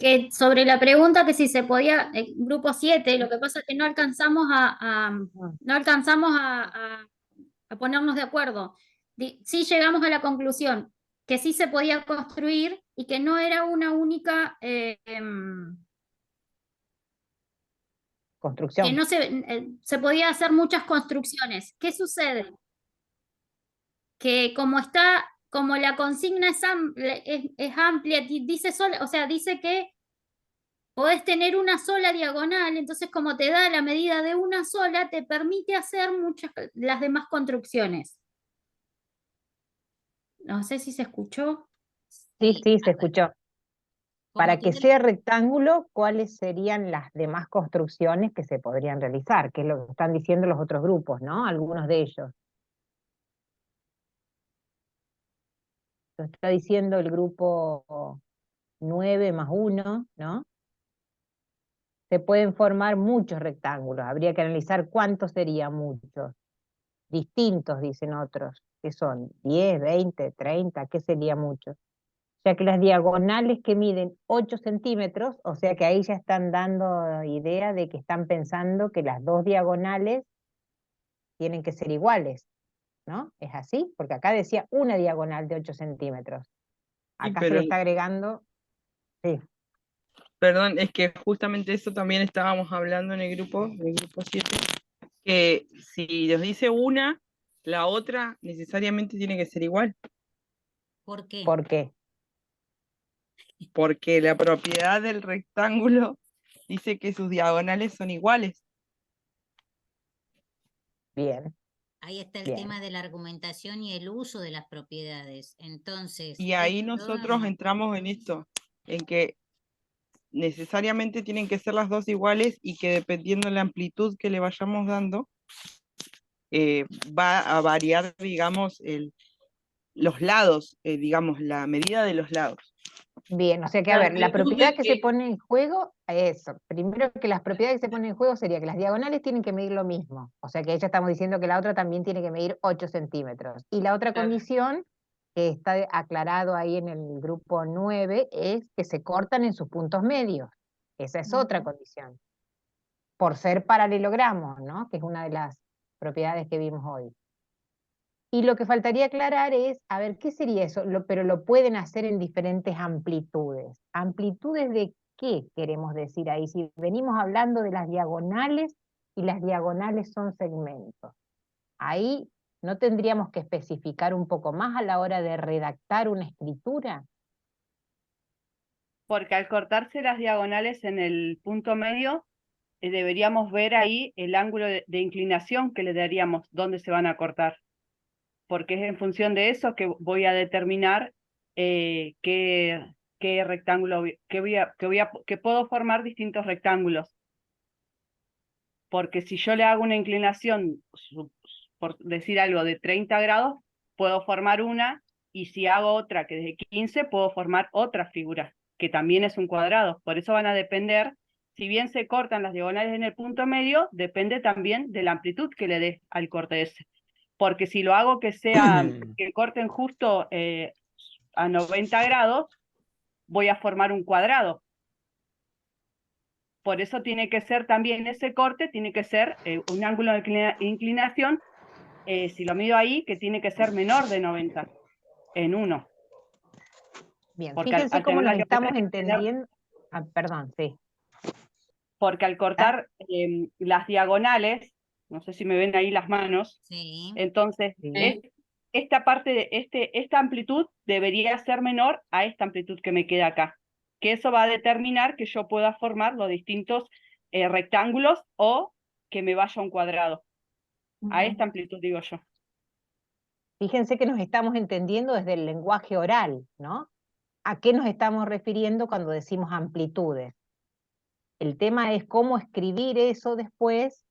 Que sobre la pregunta que si se podía, grupo 7, lo que pasa es que no alcanzamos Ah, no alcanzamos a ponernos de acuerdo. Sí llegamos a la conclusión que sí se podía construir y que no era una única, que construcción. no se podía hacer muchas construcciones. ¿Qué sucede? Que como la consigna es amplia, dice o sea, dice que podés tener una sola diagonal, entonces como te da la medida de una sola, te permite hacer las demás construcciones. No sé si se escuchó. Sí, Sí, sí, se a ver, escuchó. ¿cómo Para que tiene? sea rectángulo, ¿cuáles serían las demás construcciones que se podrían realizar? Que es lo que están diciendo los otros grupos, ¿no? Algunos de ellos. Lo está diciendo el grupo 9 más uno, ¿no? Se pueden formar muchos rectángulos. Habría que analizar cuántos serían muchos. Distintos, dicen otros. ¿Qué son? 10, 20, 30, ¿qué sería mucho? Ya que las diagonales que miden 8 centímetros, o sea que ahí ya están dando idea de que están pensando que las dos diagonales tienen que ser iguales, ¿no? ¿Es así? Porque acá decía una diagonal de 8 centímetros. Sí, Acá se le pero está agregando, sí. perdón, es que justamente eso también estábamos hablando en el grupo 7, que si nos dice una, la otra necesariamente tiene que ser igual, ¿Por qué? ¿Por qué? porque la propiedad del rectángulo dice que sus diagonales son iguales. Bien, Ahí está el bien. tema de la argumentación y el uso de las propiedades. Entonces, Y ahí esto nosotros entramos en esto, en que necesariamente tienen que ser las dos iguales y que dependiendo de la amplitud que le vayamos dando, va a variar, digamos, los lados, digamos, la medida de los lados. Bien, o sea que, a La ver, la amplitud del propiedad que se que... pone en juego, eso. Primero que las propiedades que se ponen en juego sería que las diagonales tienen que medir lo mismo. O sea que ya estamos diciendo que la otra también tiene que medir 8 centímetros. Y la otra condición, que está aclarado ahí en el grupo 9, es que se cortan en sus puntos medios. Esa es otra condición. Por ser paralelogramos, ¿no? Que es una de las propiedades que vimos hoy. Y lo que faltaría aclarar es, a ver, ¿qué sería eso? Pero lo pueden hacer en diferentes amplitudes. ¿Amplitudes de qué queremos decir ahí? Si venimos hablando de las diagonales y las diagonales son segmentos. Ahí no tendríamos que especificar un poco más a la hora de redactar una escritura. Porque al cortarse las diagonales en el punto medio, deberíamos ver ahí el ángulo de inclinación que le daríamos, dónde se van a cortar, porque es en función de eso que voy a determinar qué rectángulo, que puedo formar distintos rectángulos, porque si yo le hago una inclinación, por decir algo, de 30 grados, puedo formar una, y si hago otra que es de 15, puedo formar otra figura, que también es un cuadrado. Por eso van a depender, si bien se cortan las diagonales en el punto medio, depende también de la amplitud que le dé al corte ese. Porque si lo hago que corten justo a 90 grados, voy a formar un cuadrado. Por eso tiene que ser también ese corte, tiene que ser un ángulo de inclinación, si lo mido ahí, que tiene que ser menor de 90 en 1. Bien, Porque fíjense al cómo tener nos la geometría, estamos entendiendo. Ah, perdón, sí. porque al ¿Ah? cortar las diagonales, no sé si me ven ahí las manos, sí, entonces Sí. esta parte de esta amplitud debería ser menor a esta amplitud que me queda acá. Que eso va a determinar que yo pueda formar los distintos rectángulos o que me vaya a un cuadrado. A esta amplitud digo yo. Fíjense que nos estamos entendiendo desde el lenguaje oral, ¿no? ¿A qué nos estamos refiriendo cuando decimos amplitudes? El tema es cómo escribir eso después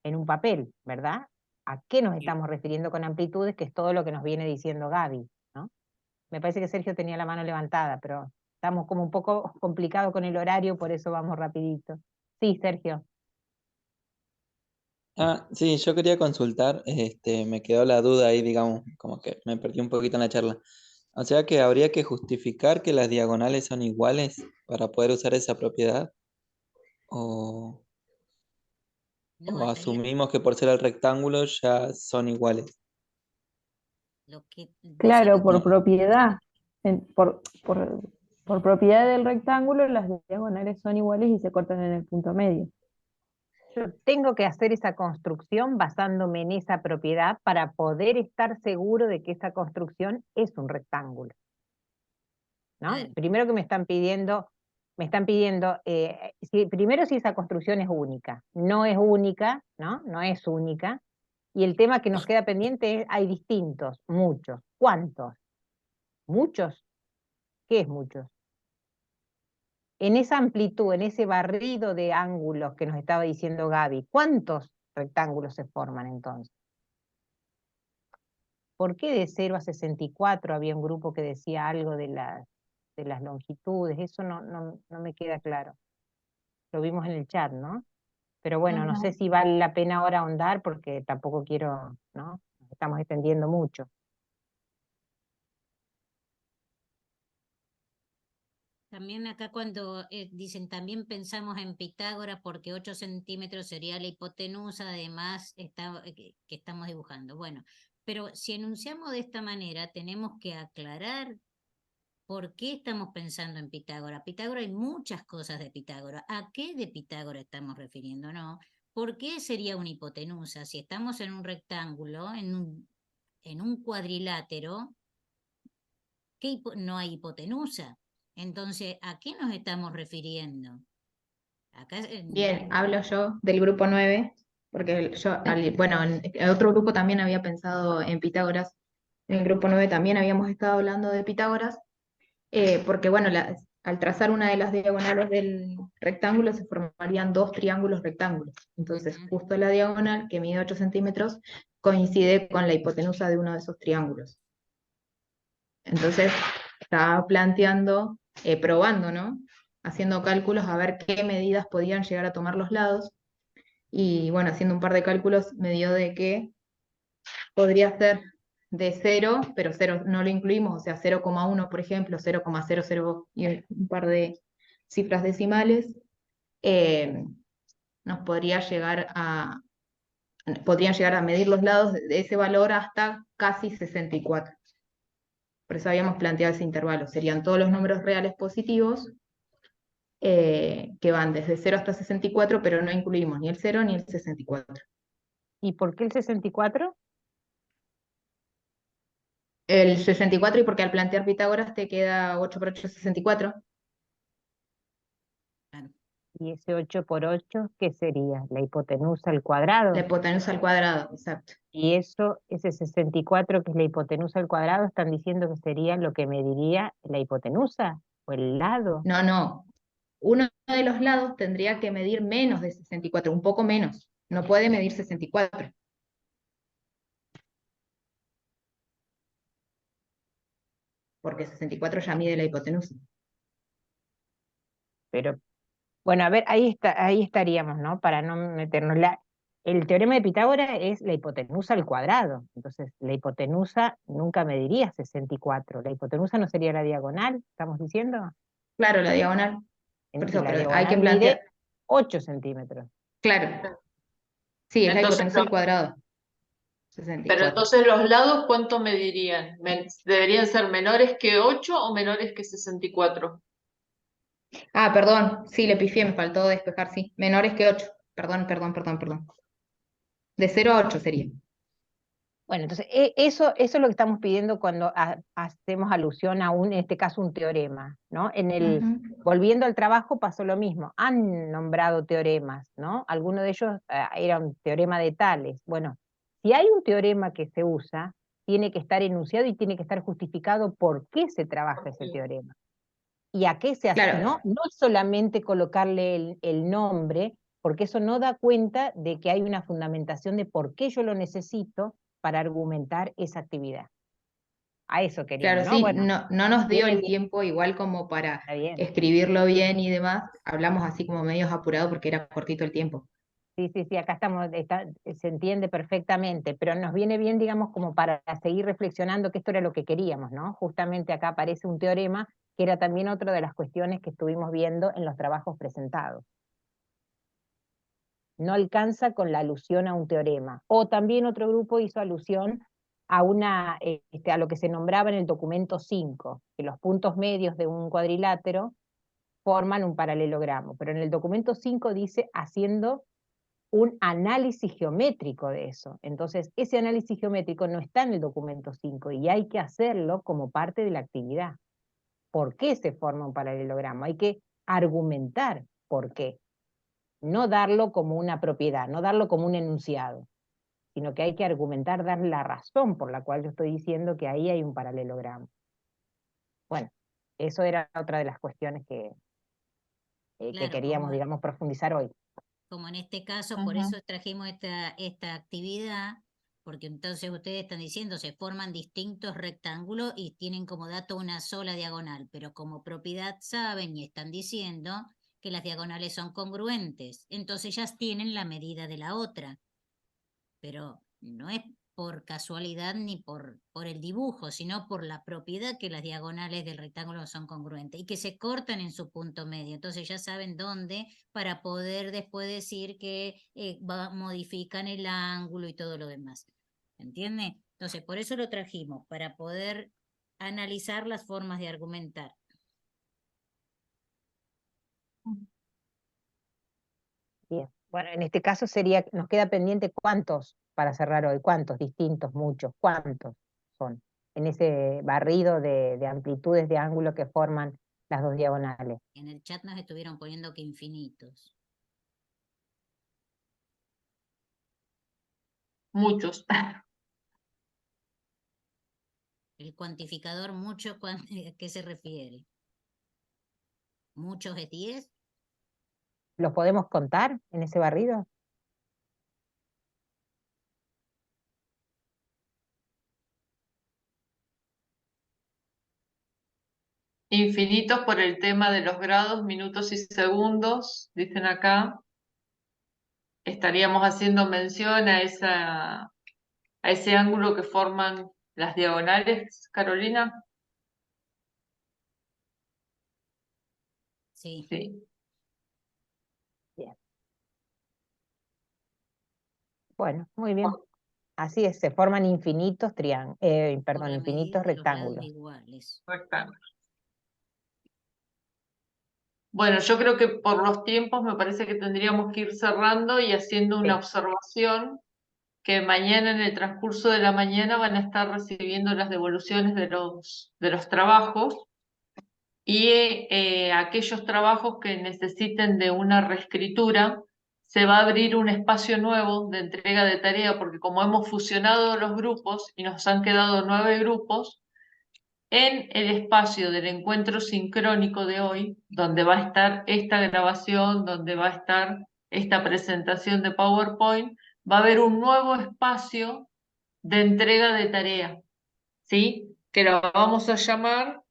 en un papel, ¿verdad? ¿A qué nos estamos refiriendo con amplitudes? Que es todo lo que nos viene diciendo Gaby, ¿no? Me parece que Sergio tenía la mano levantada, pero estamos como un poco complicados con el horario, por eso vamos rapidito. Sí, Sergio. Ah, sí, yo quería consultar, me quedó la duda ahí, digamos, como que me perdí un poquito en la charla. O sea que habría que justificar que las diagonales son iguales para poder usar esa propiedad. O, No, o estaría asumimos que por ser el rectángulo ya son iguales. lo que vos Claro, sabés por No. propiedad. Por propiedad del rectángulo, las diagonales son iguales y se cortan en el punto medio. Yo tengo que hacer esa construcción basándome en esa propiedad para poder estar seguro de que esa construcción es un rectángulo, ¿no? Claro. Primero que me están pidiendo, primero si esa construcción es única. No es única, ¿no? No es única. Y el tema que nos queda pendiente es, hay distintos, muchos. ¿Cuántos? ¿Muchos? ¿Qué es muchos? En esa amplitud, en ese barrido de ángulos que nos estaba diciendo Gaby, ¿cuántos rectángulos se forman entonces? ¿Por qué de 0 a 64 había un grupo que decía algo de las longitudes? Eso no me queda claro. Lo vimos en el chat, ¿no? Pero bueno, no sé si vale la pena ahora ahondar porque tampoco quiero, ¿no? Nos estamos extendiendo mucho. También acá cuando dicen, también pensamos en Pitágoras porque 8 centímetros sería la hipotenusa, además que estamos dibujando. Bueno, pero si enunciamos de esta manera, tenemos que aclarar por qué estamos pensando en Pitágoras. Pitágoras hay muchas cosas de Pitágoras. ¿A qué de Pitágoras estamos refiriendo? No. ¿Por qué sería una hipotenusa? Si estamos en un rectángulo, en un cuadrilátero, no hay hipotenusa. Entonces, ¿a qué nos estamos refiriendo? Acá Bien, hablo yo del grupo 9, porque yo, bueno, en el otro grupo también había pensado en Pitágoras. En el grupo 9 también habíamos estado hablando de Pitágoras, porque bueno, al trazar una de las diagonales del rectángulo se formarían dos triángulos rectángulos. Entonces, justo la diagonal, que mide 8 centímetros, coincide con la hipotenusa de uno de esos triángulos. Entonces, estaba planteando, probando, ¿no? Haciendo cálculos a ver qué medidas podían llegar a tomar los lados. Y bueno, haciendo un par de cálculos me dio de que podría ser de 0, pero 0 no lo incluimos, o sea, 0,1 por ejemplo, 0,00 y un par de cifras decimales, nos podrían llegar a medir los lados de ese valor hasta casi 64. Por eso habíamos planteado ese intervalo. Serían todos los números reales positivos que van desde 0 hasta 64, pero no incluimos ni el 0 ni el 64. ¿Y por qué el 64? El 64, y porque al plantear Pitágoras te queda 8 por 8, 64. ¿Y ese 8 por 8 qué sería? ¿La hipotenusa al cuadrado? La hipotenusa al cuadrado, exacto. Y eso, ese 64 que es la hipotenusa al cuadrado, están diciendo que sería lo que mediría la hipotenusa o el lado. No. Uno de los lados tendría que medir menos de 64, un poco menos. No puede medir 64. Porque 64 ya mide la hipotenusa. Pero, bueno, a ver, ahí estaríamos, ¿no? Para no meternos. El teorema de Pitágoras es la hipotenusa al cuadrado. Entonces, la hipotenusa nunca mediría 64. La hipotenusa no sería la diagonal, ¿estamos diciendo? Claro, la diagonal. Por eso, La pero hay que diagonal plantear. mide 8 centímetros. Claro. Sí, es la Entonces, hipotenusa al cuadrado. 64. pero entonces los lados, ¿cuánto medirían? ¿Deberían ser menores que 8 o menores que 64? Ah, perdón, sí, le pifié, me faltó despejar, sí. Menores que 8. Perdón. De 0 a 8 sería. Bueno, entonces eso es lo que estamos pidiendo cuando hacemos alusión a en este caso, un teorema, ¿no? Volviendo al trabajo pasó lo mismo, han nombrado teoremas, ¿no? Algunos de ellos era un teorema de Tales. Bueno, si hay un teorema que se usa, tiene que estar enunciado y tiene que estar justificado por qué se trabaja ese teorema. ¿Y a qué se hace? Claro. No solamente colocarle el nombre, porque eso no da cuenta de que hay una fundamentación de por qué yo lo necesito para argumentar esa actividad. A eso queríamos, Claro, ¿no? sí, Bueno, no nos dio viene el bien. tiempo igual como para Está bien. escribirlo bien y demás. Hablamos así como medios apurados porque era cortito el tiempo. Sí, sí, sí, acá estamos, se entiende perfectamente, pero nos viene bien, digamos, como para seguir reflexionando que esto era lo que queríamos, ¿no? Justamente acá aparece un teorema que era también otra de las cuestiones que estuvimos viendo en los trabajos presentados. No alcanza con la alusión a un teorema. O también otro grupo hizo alusión a a lo que se nombraba en el documento 5, que los puntos medios de un cuadrilátero forman un paralelogramo, pero en el documento 5 dice haciendo un análisis geométrico de eso. Entonces, ese análisis geométrico no está en el documento 5 y hay que hacerlo como parte de la actividad. ¿Por qué se forma un paralelogramo? Hay que argumentar por qué. No darlo como una propiedad, no darlo como un enunciado, sino que hay que argumentar, dar la razón por la cual yo estoy diciendo que ahí hay un paralelogramo. Bueno, eso era otra de las cuestiones que Claro, queríamos, digamos, profundizar hoy. como en este caso, por eso trajimos esta actividad, porque entonces ustedes están diciendo, se forman distintos rectángulos y tienen como dato una sola diagonal, pero como propiedad saben y están diciendo que las diagonales son congruentes, entonces ya tienen la medida de la otra, pero no es por casualidad ni por el dibujo, sino por la propiedad que las diagonales del rectángulo son congruentes y que se cortan en su punto medio. Entonces ya saben dónde para poder después decir que modifican el ángulo y todo lo demás. ¿Entiende? Entonces por eso lo trajimos, para poder analizar las formas de argumentar. Bien. Bueno, en este caso nos queda pendiente cuántos para cerrar hoy, cuántos distintos, muchos, cuántos son en ese barrido de amplitudes de ángulo que forman las dos diagonales. En el chat nos estuvieron poniendo que infinitos. Muchos. El cuantificador mucho, ¿a qué se refiere? ¿Muchos es 10? ¿Los podemos contar en ese barrido? Infinitos por el tema de los grados, minutos y segundos, dicen acá. Estaríamos haciendo mención a ese ángulo que forman las diagonales, Carolina. Sí. Sí. Bien. Bueno, muy bien. Así es, se forman infinitos infinitos rectángulos. Iguales. Rectángulos. Bueno, yo creo que por los tiempos me parece que tendríamos que ir cerrando y haciendo una observación que mañana en el transcurso de la mañana van a estar recibiendo las devoluciones de los trabajos y aquellos trabajos que necesiten de una reescritura, se va a abrir un espacio nuevo de entrega de tarea porque como hemos fusionado los grupos y nos han quedado 9 grupos, en el espacio del encuentro sincrónico de hoy, donde va a estar esta grabación, donde va a estar esta presentación de PowerPoint, va a haber un nuevo espacio de entrega de tarea, ¿sí? Que lo vamos a llamar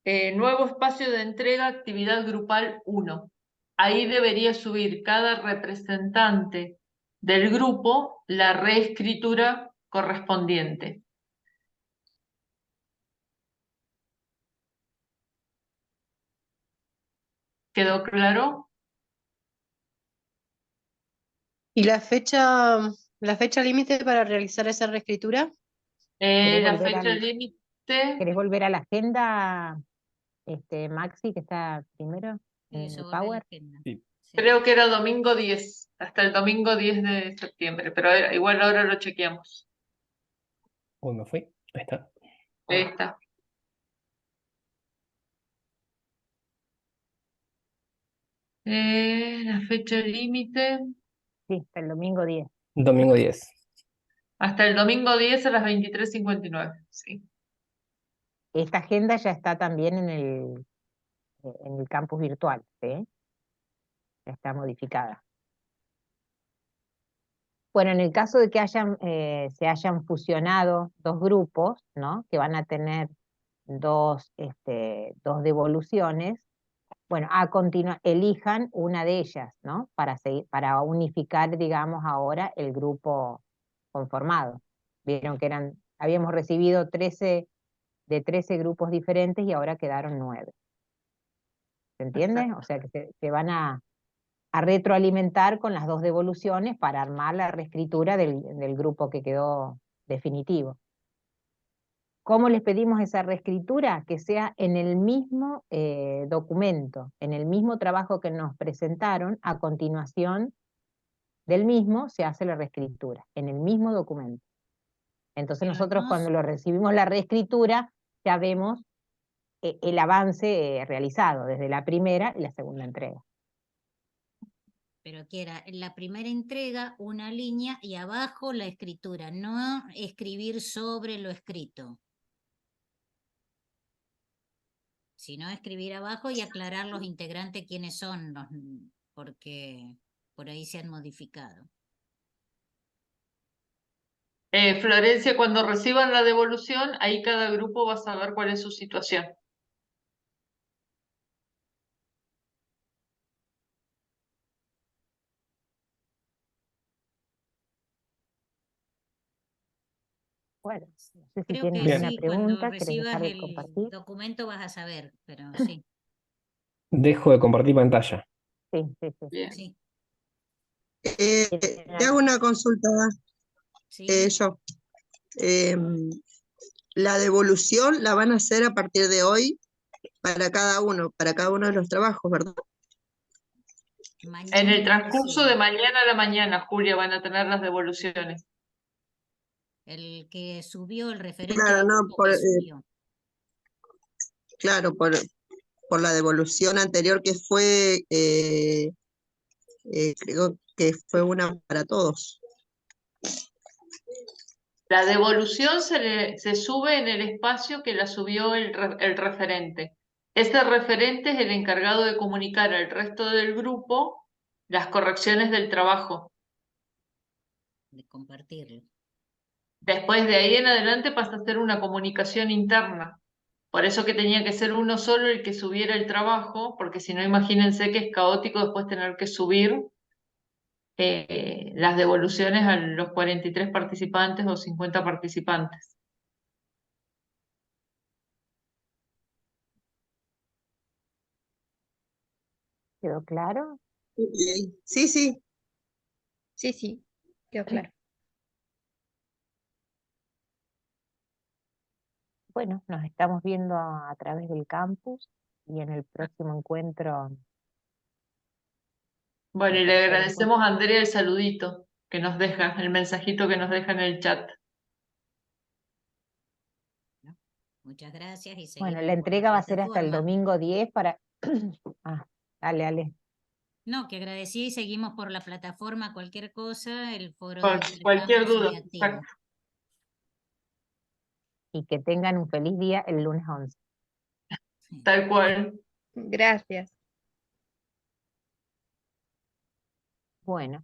nuevo espacio de entrega actividad grupal 1. Ahí debería subir cada representante del grupo la reescritura correspondiente. ¿Quedó claro? ¿Y la fecha límite para realizar esa reescritura? La fecha límite. ¿Querés volver a la agenda, Maxi, que está primero en el Power? Sí. Creo que era domingo 10, hasta el domingo 10 de septiembre, pero igual ahora lo chequeamos. Uy, me fui. Ahí está. Ahí está. La fecha límite. Sí, hasta el domingo 10. Domingo 10. Hasta el domingo 10 a las 23:59. Sí. Esta agenda ya está también en el campus virtual, ¿sí? Ya está modificada. Bueno, en el caso de que se hayan fusionado dos grupos, ¿no? Que van a tener dos devoluciones, Bueno, a continuación, elijan una de ellas, ¿no? Para unificar, digamos, ahora el grupo conformado. Vieron que habíamos recibido de 13 grupos diferentes y ahora quedaron 9. ¿Se entiende? Perfecto. O sea que se van a retroalimentar con las 2 devoluciones para armar la reescritura del grupo que quedó definitivo. ¿Cómo les pedimos esa reescritura? Que sea en el mismo documento, en el mismo trabajo que nos presentaron. A continuación del mismo se hace la reescritura, en el mismo documento. Entonces Pero nosotros no, cuando lo recibimos la reescritura, ya vemos el avance realizado desde la primera y la segunda entrega. pero que era en la primera entrega una línea y abajo la escritura, no escribir sobre lo escrito, sino escribir abajo y aclarar los integrantes quiénes son, porque por ahí se han modificado. Florencia, cuando reciban la devolución, ahí cada grupo va a saber cuál es su situación. Bueno, no sé si Creo tienen que alguna sí, cuando pregunta, ¿querés recibas dejar de el compartir? documento vas a saber, pero sí, Dejo de compartir pantalla. Sí, sí, sí. Bien. sí, Te hago una consulta, sí. yo. La devolución la van a hacer a partir de hoy para cada uno de los trabajos, ¿verdad? En Mañana el transcurso de reciben. mañana a la mañana, Julia, van a tener las devoluciones. El que subió, el referente Claro, del no, grupo que subió. claro, por la devolución anterior que fue, creo que fue una para todos. La devolución se sube en el espacio que la subió el referente. Ese referente es el encargado de comunicar al resto del grupo las correcciones del trabajo. De compartirlo. Después de ahí en adelante pasa a ser una comunicación interna. Por eso que tenía que ser uno solo el que subiera el trabajo, porque si no, imagínense que es caótico después tener que subir las devoluciones a los 43 participantes o 50 participantes. ¿Quedó claro? Sí, sí. Sí, sí, quedó claro. Bueno, nos estamos viendo a través del campus y en el próximo encuentro. Bueno, el y le tercer agradecemos encuentro. a Andrea el saludito que nos deja, el mensajito que nos deja en el chat. Muchas gracias y Bueno, seguimos la por la entrega va a ser hasta el plataforma. domingo 10 para... dale, dale. No, que agradecí y seguimos por la plataforma, cualquier cosa, el foro Por del cualquier campus duda. sigue activo. Y que tengan un feliz día el lunes 11. Tal cual. Gracias. Bueno.